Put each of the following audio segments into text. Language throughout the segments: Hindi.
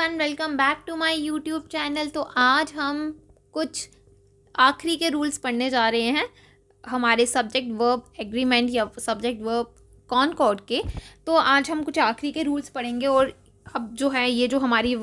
Everyone, welcome back to my YouTube channel. तो आज हम कुछ आखिरी के रूल्स पढ़ने जा रहे हैं हमारे सब्जेक्ट वर्ब एग्रीमेंट या सब्जेक्ट वर्ब कॉनकॉर्ड के। तो आज हम कुछ आखिरी के रूल्स पढ़ेंगे और अब जो है ये जो हमारी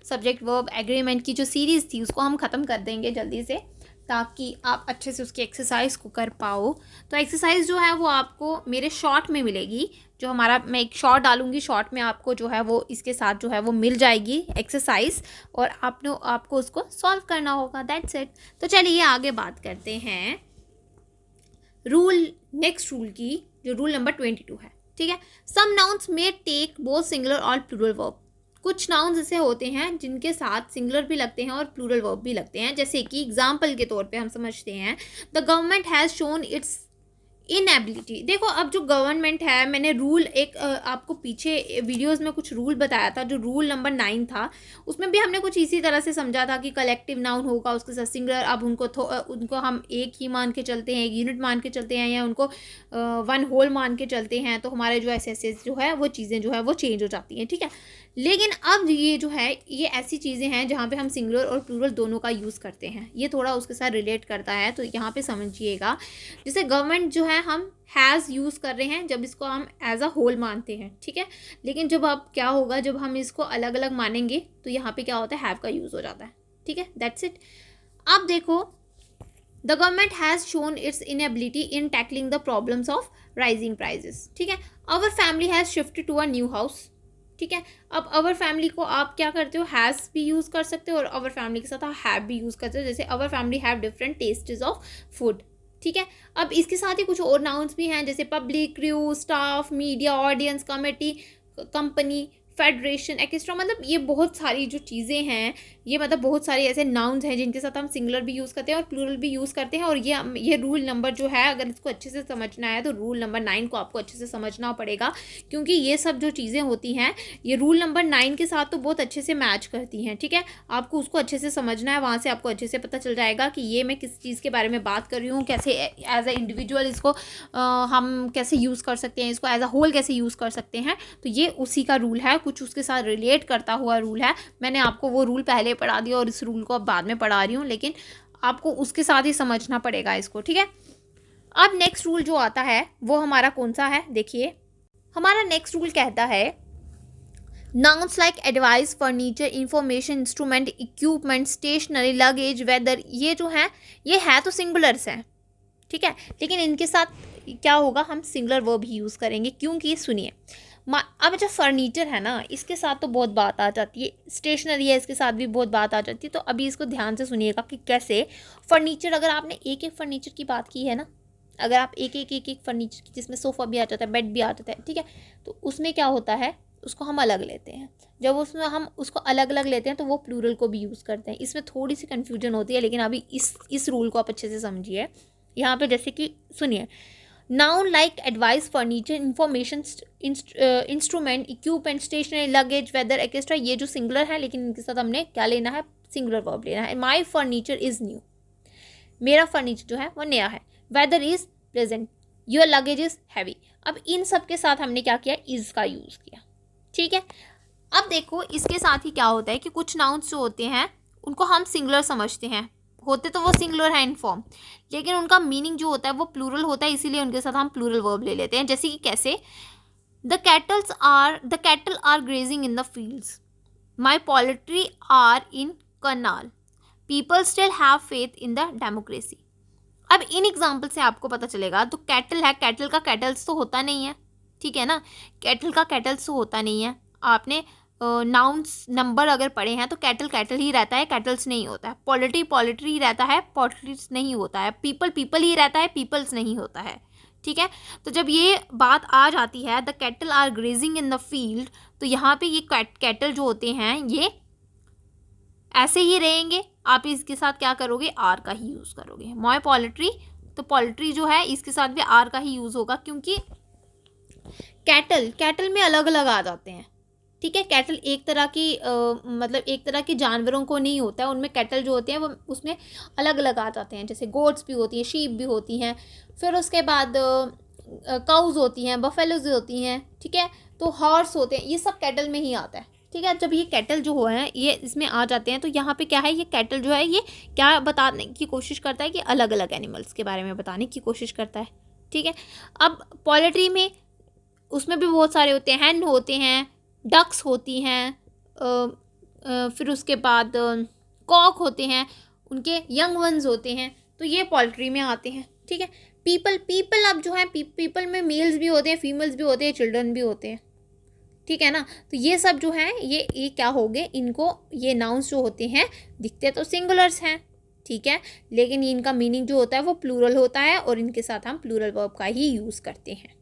सब्जेक्ट वर्ब एग्रीमेंट की जो सीरीज़ थी उसको हम ख़त्म कर देंगे जल्दी से, ताकि आप अच्छे से उसकी एक्सरसाइज को कर पाओ। तो एक्सरसाइज जो है वो आपको मेरे शॉर्ट में मिलेगी, जो हमारा मैं एक शॉर्ट डालूंगी, शॉर्ट में आपको जो है वो इसके साथ जो है वो मिल जाएगी एक्सरसाइज, और आपको उसको सॉल्व करना होगा। That's it. तो चलिए आगे बात करते हैं नेक्स्ट रूल की, जो रूल नंबर 22 है। ठीक है। सम नाउन्स में टेक बोथ सिंगुलर और प्लूरल वर्ब। कुछ नाउन्स ऐसे होते हैं जिनके साथ सिंगुलर भी लगते हैं और प्लूरल वर्ब भी लगते हैं। जैसे कि एग्जाम्पल के तौर पे हम समझते हैं, the government has shown its inability. देखो, अब जो गवर्नमेंट है, मैंने रूल एक आपको पीछे वीडियोस में कुछ रूल बताया था, जो रूल नंबर 9 था, उसमें भी हमने कुछ इसी तरह से समझा था कि कलेक्टिव नाउन होगा उसके साथ सिंगुलर। अब उनको हम एक ही मान के चलते हैं, एक यूनिट मान के चलते हैं, या उनको वन होल मान के चलते हैं, तो हमारे जो एस जो है वो चीज़ें जो है वो चेंज हो जाती हैं। ठीक है। लेकिन अब ये जो है ये ऐसी चीज़ें हैं जहाँ पे हम सिंगुलर और प्लूरल दोनों का यूज़ करते हैं। ये थोड़ा उसके साथ रिलेट करता है, तो यहाँ पे समझिएगा। जैसे गवर्नमेंट जो है हम हैज़ यूज़ कर रहे हैं जब इसको हम एज अ होल मानते हैं। ठीक है। लेकिन जब अब क्या होगा, जब हम इसको अलग अलग मानेंगे तो यहाँ पे क्या होता है, हैव का यूज़ हो जाता है। ठीक है। That's it. अब देखो, the government has shown its inability in tackling the problems of rising prices. ठीक है। Our family has shifted to a new house. ठीक है। अब अवर फैमिली को आप क्या करते हो, हैज़ भी यूज़ कर सकते हो और अवर फैमिली के साथ आप हैव भी यूज़ करते हो। जैसे our family have different tests of food. ठीक है। अब इसके साथ ही कुछ और नाउन्स भी हैं, जैसे public, crew, staff, media, audience, committee, company, federation, extra. मतलब ये बहुत सारी जो चीज़ें हैं, ये मतलब बहुत सारे ऐसे नाउन्स हैं जिनके साथ हम सिंगुलर भी यूज़ करते हैं और प्लूरल भी यूज़ करते हैं। और ये रूल नंबर जो है, अगर इसको अच्छे से समझना है तो रूल नंबर 9 को आपको अच्छे से समझना पड़ेगा, क्योंकि ये सब जो चीज़ें होती हैं ये रूल नंबर 9 के साथ तो बहुत अच्छे से मैच करती हैं। ठीक है। आपको उसको अच्छे से समझना है, वहाँ से आपको अच्छे से पता चल जाएगा कि ये मैं किस चीज़ के बारे में बात कर रही हूँ, कैसे एज ए इंडिविजुअल इसको हम कैसे यूज़ कर सकते हैं, इसको एज अ होल कैसे यूज़ कर सकते हैं। तो ये उसी का रूल है, कुछ उसके साथ रिलेट करता हुआ रूल है। मैंने आपको वो रूल पहले पढ़ा दिया और इस रूल को अब बाद में पढ़ा रही हूँ, लेकिन आपको उसके साथ ही समझना पड़ेगा इसको। ठीक है। अब नेक्स्ट रूल जो आता है वो हमारा कौन सा है, देखिए। हमारा नेक्स्ट रूल कहता है, nouns like advice, furniture, information, instrument, equipment, stationery, luggage, weather, ये जो है ये है तो सिंगुलर्स हैं। ठीक है। लेकिन इनके साथ क्या होगा, हम सिंगुलर वर्ब ही यूज़ करेंगे, क्योंकि सुनिए, अब जो फर्नीचर है ना, इसके साथ तो बहुत बात आ जाती है, स्टेशनरी है इसके साथ भी बहुत बात आ जाती है। तो अभी इसको ध्यान से सुनिएगा कि कैसे फर्नीचर, अगर आपने एक एक फर्नीचर की बात की है ना, अगर आप एक एक फर्नीचर की, जिसमें सोफ़ा भी आ जाता है, बेड भी आ जाता है, ठीक है, तो उसमें क्या होता है, उसको हम अलग लेते हैं। जब उसमें हम उसको अलग अलग लेते हैं तो वो प्लूरल को भी यूज़ करते हैं। इसमें थोड़ी सी कन्फ्यूजन होती है, लेकिन अभी इस रूल को आप अच्छे से समझिए। यहाँ पे जैसे कि सुनिए, noun like advice, furniture, information, instrument, equipment, stationery, luggage, weather, extra, ये जो सिंगुलर है, लेकिन इनके साथ हमने क्या लेना है, सिंगुलर वर्ब लेना है। माई फर्नीचर इज़ न्यू, मेरा फर्नीचर जो है वो नया है। Weather is present, your luggage is heavy. अब इन सब के साथ हमने क्या किया, इज़ का यूज़ किया। ठीक है। अब देखो, इसके साथ ही क्या होता है कि कुछ नाउन्स जो होते हैं उनको हम सिंगुलर समझते हैं, होते तो वो सिंगुलर है इन फॉर्म, लेकिन उनका मीनिंग जो होता है वो प्लूरल होता है, इसीलिए उनके साथ हम प्लूरल वर्ब ले लेते हैं। जैसे कि कैसे, the cattle are grazing in the fields, my poultry are in Karnal, people still have faith in the democracy. अब इन एग्जाम्पल से आपको पता चलेगा, तो कैटल है, कैटल का कैटल्स तो होता नहीं है। ठीक है ना, कैटल का कैटल्स तो होता नहीं है। आपने नाउन्स नंबर अगर पढ़े हैं तो कैटल कैटल ही रहता है, कैटल्स नहीं होता है। पोल्ट्री पोल्ट्री ही रहता है, पोल्ट्रीज नहीं होता है। पीपल पीपल ही रहता है, पीपल्स नहीं होता है। ठीक है। तो जब ये बात आ जाती है, the cattle are grazing in the field, तो यहाँ पे ये कैटल जो होते हैं ये ऐसे ही रहेंगे। आप इसके साथ क्या करोगे, आर का ही यूज़ करोगे। माय पोल्ट्री, तो पोल्ट्री जो है इसके साथ भी आर का ही यूज़ होगा, क्योंकि कैटल में अलग अलग आ जाते हैं। ठीक है। कैटल एक तरह की मतलब एक तरह के जानवरों को नहीं होता है, उनमें कैटल जो होते हैं वो उसमें अलग अलग आ जाते हैं। जैसे गोट्स भी होती हैं, शीप भी होती हैं, फिर उसके बाद काउज होती हैं, बफेलोज होती हैं। ठीक है। तो हॉर्स होते हैं, ये सब कैटल में ही आता है। ठीक है। जब ये कैटल जो हो है ये इसमें आ जाते हैं तो यहाँ पे क्या है, ये कैटल जो है ये क्या बताने की कोशिश करता है कि अलग अलग एनिमल्स के बारे में बताने की कोशिश करता है, ठीक है। अब पोल्ट्री में उसमें भी बहुत सारे होते हैं, हैन होते हैं, डक्स होती हैं, फिर उसके बाद कॉक होते हैं, उनके यंग वंस होते हैं, तो ये पोल्ट्री में आते हैं, ठीक है। पीपल अब जो है पीपल में मेल्स भी होते हैं, फीमेल्स भी होते हैं, चिल्ड्रन भी होते हैं, ठीक है ना। तो ये सब जो है ये क्या हो गए, इनको ये नाउन्स जो होते हैं दिखते तो सिंगुलर्स हैं, ठीक है, लेकिन इनका मीनिंग जो होता है वो प्लूरल होता है और इनके साथ हम प्लूरल वर्ब का ही यूज़ करते हैं।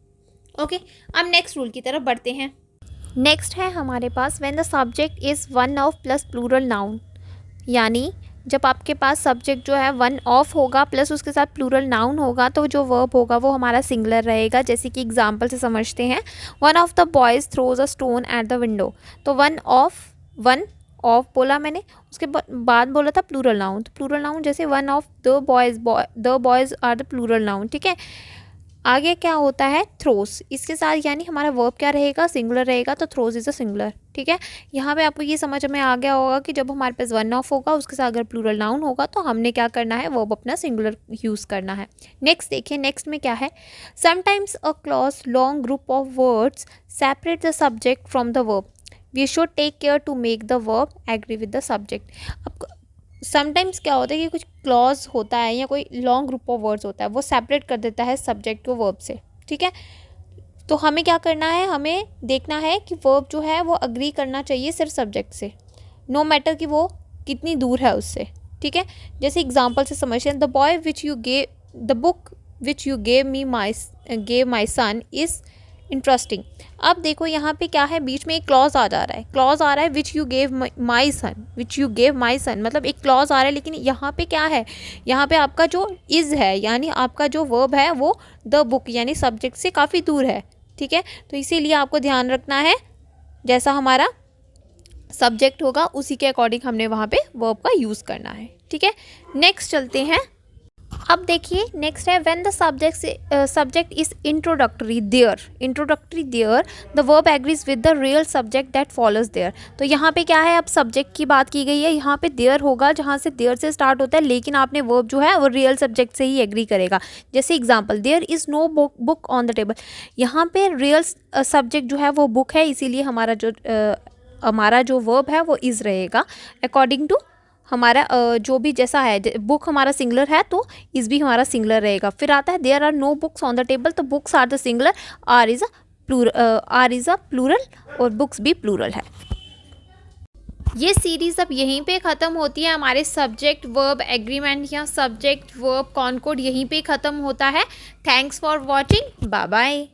ओके, अब नेक्स्ट रूल की तरफ बढ़ते हैं। नेक्स्ट है हमारे पास when the subject is one of plus plural noun, यानी जब आपके पास सब्जेक्ट जो है वन ऑफ होगा प्लस उसके साथ प्लूरल नाउन होगा तो जो वर्ब होगा वो हमारा सिंगुलर रहेगा। जैसे कि एग्जांपल से समझते हैं, one of the boys throws a stone at the window, तो वन ऑफ बोला मैंने, उसके बाद बोला था प्लूरल नाउन, तो प्लूरल नाउन जैसे one of the boys are the plural noun, ठीक है। आगे क्या होता है, थ्रोस, इसके साथ यानी हमारा वर्ब क्या रहेगा, सिंगुलर रहेगा, तो थ्रोज इज़ अ सिंगुलर, ठीक है। यहाँ पे आपको ये समझ में आ गया होगा कि जब हमारे पास वन ऑफ होगा उसके साथ अगर प्लूरल नाउन होगा तो हमने क्या करना है, वर्ब अपना सिंगुलर यूज़ करना है। नेक्स्ट देखिए, नेक्स्ट में क्या है, sometimes a clause long group of words separate the subject from the verb, we should take care to make the verb agree with the subject. अब समटाइम्स क्या होता है कि कुछ क्लॉज होता है या कोई लॉन्ग ग्रुप ऑफ वर्ड्स होता है वो सेपरेट कर देता है सब्जेक्ट को वर्ब से, ठीक है। तो हमें क्या करना है, हमें देखना है कि वर्ब जो है वो अग्री करना चाहिए सिर्फ सब्जेक्ट से, नो मैटर कि वो कितनी दूर है उससे, ठीक है। जैसे एग्जांपल से समझते हैं, the book which you gave my son is interesting. अब देखो यहाँ पे क्या है, बीच में एक क्लॉज आ जा रहा है, क्लॉज आ रहा है विच यू गेव माई सन, मतलब एक क्लॉज आ रहा है, लेकिन यहाँ पे क्या है, यहाँ पे आपका जो इज़ है यानी आपका जो वर्ब है वो द बुक यानी सब्जेक्ट से काफ़ी दूर है, ठीक है। तो इसीलिए आपको ध्यान रखना है जैसा हमारा सब्जेक्ट होगा उसी के अकॉर्डिंग हमने वहाँ पे वर्ब का यूज़ करना है, ठीक है। नेक्स्ट चलते हैं। अब देखिए नेक्स्ट है when the subject is introductory there the verb agrees with the real subject that follows there. तो यहाँ पे क्या है, अब सब्जेक्ट की बात की गई है, यहाँ पे देयर होगा जहाँ से देयर से स्टार्ट होता है, लेकिन आपने वर्ब जो है वो रियल सब्जेक्ट से ही एग्री करेगा। जैसे example, there is no book on the table, यहाँ पे रियल सब्जेक्ट जो है वो बुक है, इसीलिए हमारा जो वर्ब है वो इज़ रहेगा अकॉर्डिंग टू हमारा जो भी जैसा है, बुक हमारा सिंगुलर है तो इस भी हमारा सिंगुलर रहेगा। फिर आता है there are no books on the table, तो books are the singular, are is a plural और बुक्स भी प्लूरल है। ये सीरीज़ अब यहीं पे ख़त्म होती है, हमारे सब्जेक्ट वर्ब एग्रीमेंट या सब्जेक्ट वर्ब कॉनकोड यहीं पे ख़त्म होता है। Thanks for watching, bye bye.